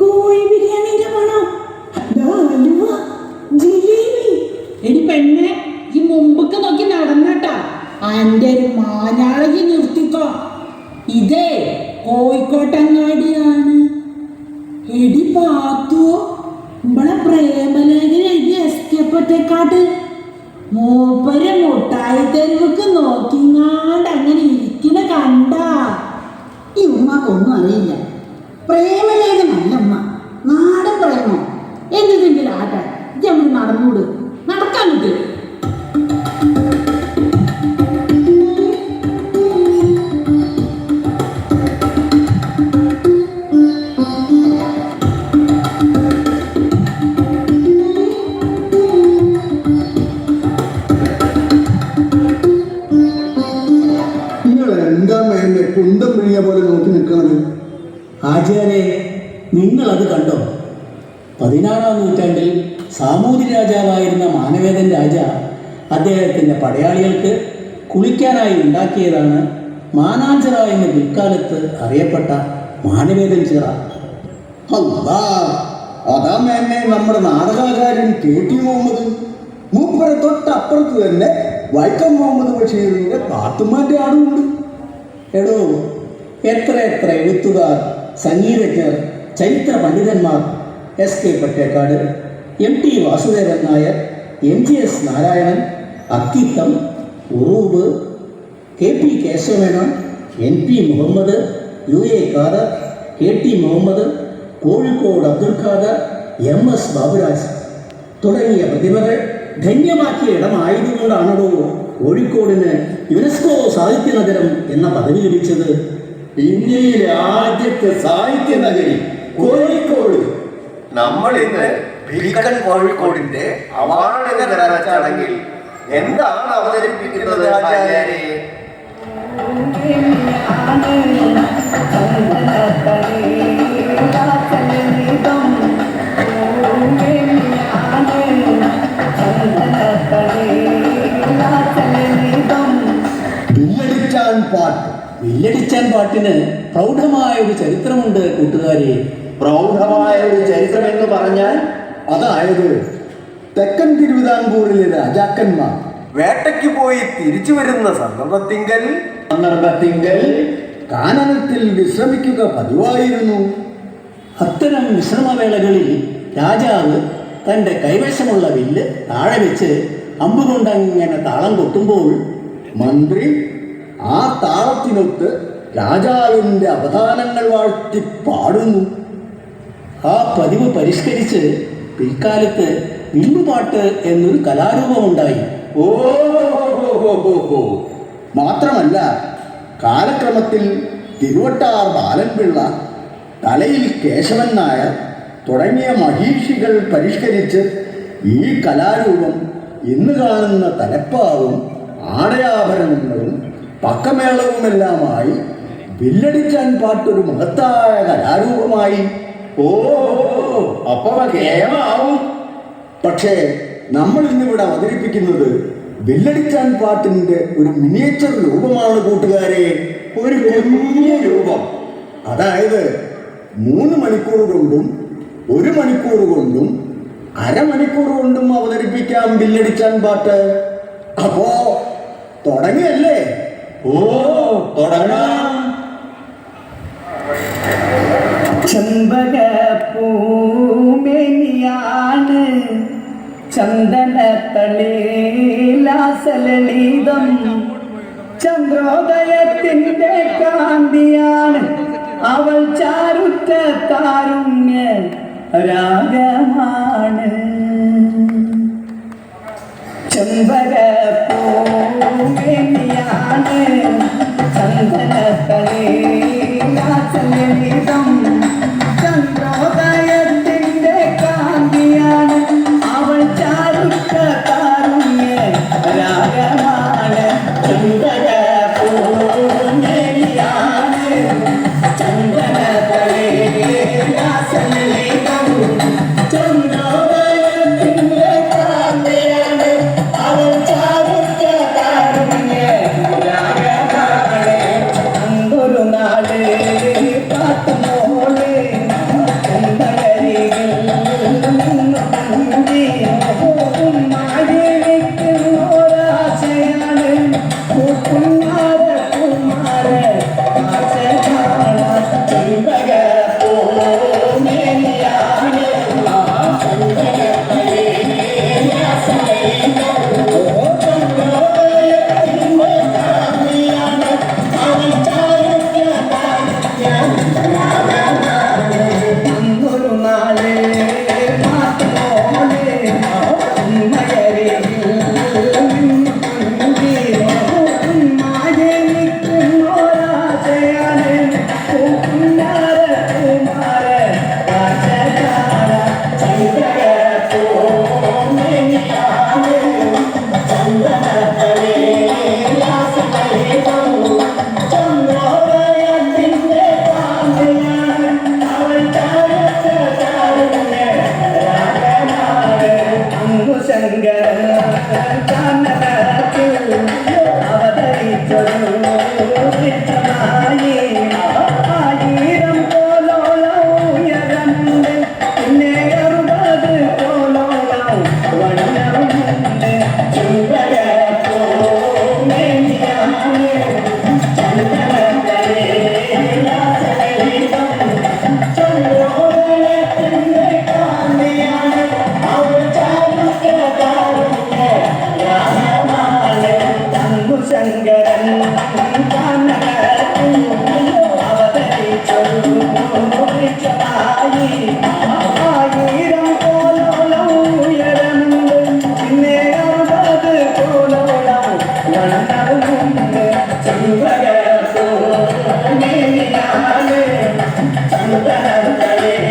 കോഴി ബിരിയാണിന്റെ മണം, ഹലുവ, ജിലേബി. എടി പെണ്ണെ, ഈ മുമ്പൊക്കെ നോക്കി നടന്നട്ടാ. അന്റെ ഒരു മാനാളകി നിർത്തിക്കോ. ഇതേ കോഴിക്കോട്ടങ്ങാടിയാണ്. എടി പാത്തു, ഇവിടെ പ്രേമലേഖന എഴുതി എസ്കേപ്പറ്റേക്കാട്ട് മൂപ്പര് മുട്ടായി തെരുവുക്ക് നോക്കിങ്ങാണ്ട് അങ്ങനെ ഇരിക്കുന്ന കണ്ട. ഈ ഉമ്മക്കൊന്നും അറിയില്ല. പ്രേമലേഖനല്ലമ്മ, നാടൻ പ്രേമം. എന്തെങ്കിലും ആട്ടെ, നമ്മൾ നടന്നൂട്, നടക്കാൻ കിട്ടും. കുന്തം പിഴിയ പോലെ നോക്കി നിൽക്കുന്നത്. ആചാര്യെ, നിങ്ങളത് കണ്ടോ? 16-ാം നൂറ്റാണ്ടിൽ സാമൂതിരി രാജാവായിരുന്ന മാനവേദൻ രാജ അദ്ദേഹത്തിൻ്റെ പടയാളികൾക്ക് കുളിക്കാനായി ഉണ്ടാക്കിയതാണ് മാനാഞ്ചിറ എന്ന് പിൽക്കാലത്ത് അറിയപ്പെട്ട മാനവേദൻ ചിറ. അല്ലാ, അതാ മേന്നെ നമ്മുടെ നാടകാചാര്യൻ KT മുഹമ്മദ്. മൂപ്പരെ തൊട്ടപ്പുറത്ത് തന്നെ വൈക്കം മുഹമ്മദ് ബഷീറിന്റെ പാത്തുമാന്റെ ആടുണ്ട്. എടോ, എത്ര എത്ര എഴുത്തുകാർ, സംഗീതജ്ഞർ, ചരിത്ര പണ്ഡിതന്മാർ, SK Pottekkatt, MT Vasudevan Nair, MGS Narayanan, Akkitham, Uroob, KP Kesava Menon, NP Muhammad, UA Khader, KT Muhammad, Kozhikode Abdul Khader, MS Baburaj തുടങ്ങിയ പ്രതിഭകൾ ധന്യമാക്കിയ ഇടമായതുകൊണ്ടാണോ കോഴിക്കോടിന് യുനെസ്കോ സാഹിത്യ നഗരം എന്ന പദവി ലഭിച്ചത്. ഇന്ത്യയിലെ ആദ്യത്തെ സാഹിത്യ നഗരി കോഴിക്കോട്. നമ്മൾ ഇന്ന് ബീക്കൺ കോഴിക്കോടിന്റെ അവാർഡ് വിതരണ ചടങ്ങിൽ എന്താണ് അവതരിപ്പിക്കുന്നത് ആചാര്യ? വില്ലടിച്ചാൻ പാട്ടിന് പ്രൗഢമായ ഒരു ചരിത്രമുണ്ട് കൂട്ടുകാരെ. പ്രൗഢമായ ഒരു ചരിത്രം എന്ന് പറഞ്ഞാൽ, അതായത് തെക്കൻ തിരുവിതാംകൂറിലെ രാജാക്കന്മാർ വേട്ടയ്ക്ക് പോയി തിരിച്ചു വരുന്ന സന്ദർഭത്തിങ്കൽ കാനനത്തിൽ വിശ്രമിക്കുക പതിവായിരുന്നു. അത്തരം വിശ്രമവേളകളിൽ രാജാവ് തൻ്റെ കൈവശമുള്ള വില്ല് താഴെ വെച്ച് അമ്പുകൊണ്ടങ്ങനെ താളം കൊട്ടുമ്പോൾ മന്ത്രി ആ താളത്തിനൊത്ത് രാജാവിൻ്റെ അവധാനങ്ങൾ വാഴ്ത്തി പാടുന്നു. ആ പതിവ് പരിഷ്കരിച്ച് പിൽക്കാലത്ത് വില്ലുപാട്ട് എന്നൊരു കലാരൂപമുണ്ടായി. മാത്രമല്ല, കാലക്രമത്തിൽ തിരുവട്ടാർ ബാലൻപിള്ള, തലയിൽ കേശവൻ നായർ തുടങ്ങിയ മഹീഷികൾ പരിഷ്കരിച്ച് ഈ കലാരൂപം ഇന്ന് കാണുന്ന തലപ്പാവും ആടയാഭരണങ്ങളും പക്കമേളവുമെല്ലാമായി വില്ലടിച്ചാൻ പാട്ടൊരു മഹത്തായ കലാരൂപമായി. അപ്പൊ കേമാവും. പക്ഷേ നമ്മൾ ഇന്നിവിടെ അവതരിപ്പിക്കുന്നത് വില്ലടിച്ചാൻ പാട്ടിൻ്റെ ഒരു മിനിയേച്ചർ രൂപമാണ് കൂട്ടുകാരെ. ഒരു കുഞ്ഞ രൂപം. അതായത് 3 മണിക്കൂർ കൊണ്ടും 1 മണിക്കൂർ കൊണ്ടും അരമണിക്കൂർ കൊണ്ടും അവതരിപ്പിക്കാം വില്ലടിച്ചാൻ പാട്ട്. അപ്പോ തുടങ്ങിയല്ലേ? തുടങ്ങാം. ചെമ്പകപ്പൂമേനിയാണ് ചന്ദനത്തളിലാസലളിതം, ചന്ദ്രോദയത്തിന്റെ കാന്തിയാണ് അവൾ, ചാരുറ്റ കാരുണ്യ രാഗമാണ്. ചെമ്പകപ്പൂമേനിയാണ് ചന്ദനത്തളിലാസലളിതം, ചന്ദ്രോദയത്തിന്റെ കാന്തിയാണ് അവൾ, ചാരുറ്റ കാരുണ്യ രാഗമാണ്. ചെമ്പകപ്പൂമേനിയാണ് ചന്ദനത്തളിലാസലളിതം, ചന്ദ്രോദയത്തിന്റെ കാന്തിയാണ് അവൾ, ചാരുറ്റ കാരുണ്യ രാഗമാണ്. അന്തൊരു നാട് പാട്ട് കണ്ടേ